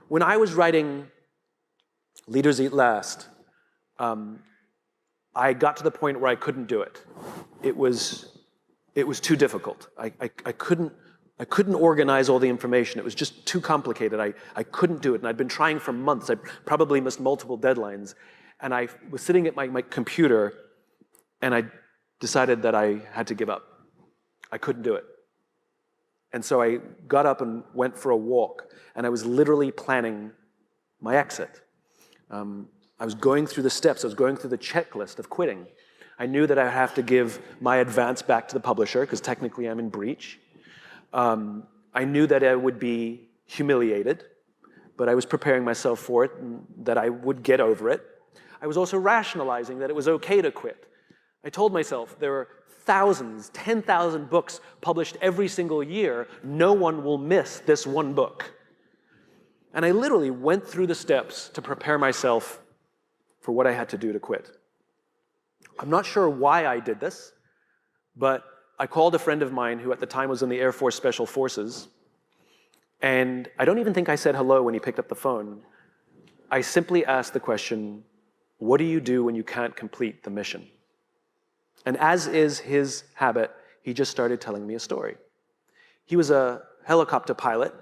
When I was writing Leaders Eat Last, I got to the point where I couldn't do it. It was too difficult. I couldn't organize all the information. It was just too complicated. I couldn't do it, and I'd been trying for months. I probably missed multiple deadlines. And I was sitting at my computer, and I decided that I had to give up. I couldn't do it. And so I got up and went for a walk, and I was literally planning my exit. I was going through the steps. I was going through the checklist of quitting. I knew that I would have to give my advance back to the publisher, because technically I'm in breach. I knew that I would be humiliated, but I was preparing myself for it, and that I would get over it. I was also rationalizing that it was okay to quit. I told myself there are thousands, 10,000 books published every single year. No one will miss this one book. And I literally went through the steps to prepare myself for what I had to do to quit. I'm not sure why I did this, but I called a friend of mine who at the time was in the Air Force Special Forces, and I don't even think I said hello when he picked up the phone. I simply asked the question, what do you do when you can't complete the mission? And as is his habit, he just started telling me a story. He was a helicopter pilot,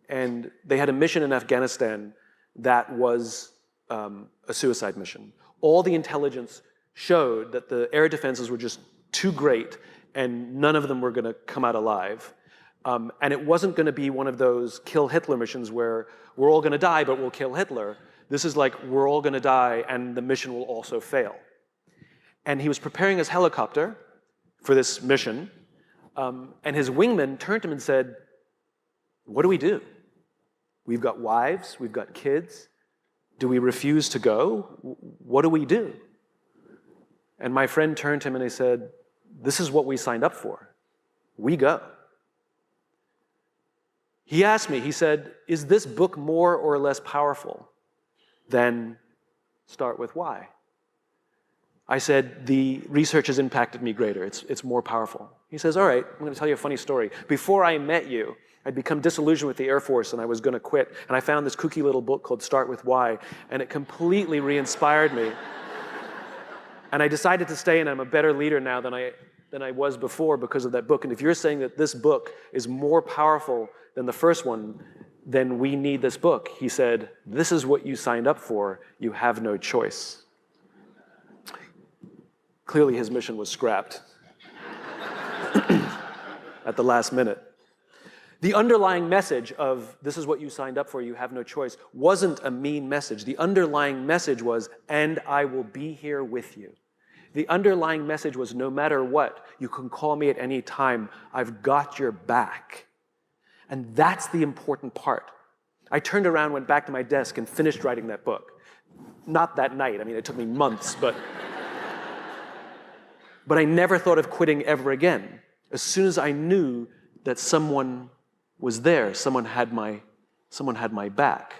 and they had a mission in Afghanistan that was a suicide mission. All the intelligence showed that the air defenses were just too great, and none of them were going to come out alive. And it wasn't going to be one of those kill Hitler missions where we're all going to die, but we'll kill Hitler. This is like, we're all going to die, and the mission will also fail. And he was preparing his helicopter for this mission, and his wingman turned to him and said, what do we do? We've got wives, we've got kids. Do we refuse to go? What do we do? And my friend turned to him and he said, this is what we signed up for. We go. He asked me, he said, is this book more or less powerful than Start With Why? I said, the research has impacted me greater. It's more powerful. He says, all right, I'm going to tell you a funny story. Before I met you, I'd become disillusioned with the Air Force and I was going to quit. And I found this kooky little book called Start With Why, and it completely re-inspired me. And I decided to stay, and I'm a better leader now than I was before because of that book. And if you're saying that this book is more powerful than the first one, then we need this book. He said, this is what you signed up for. You have no choice. Clearly his mission was scrapped at the last minute. The underlying message of this is what you signed up for, you have no choice, wasn't a mean message. The underlying message was, and I will be here with you. The underlying message was, no matter what, you can call me at any time. I've got your back. And that's the important part. I turned around, went back to my desk, and finished writing that book. Not that night. I mean, it took me months, but I never thought of quitting ever again. As soon as I knew that someone was there, someone had my back.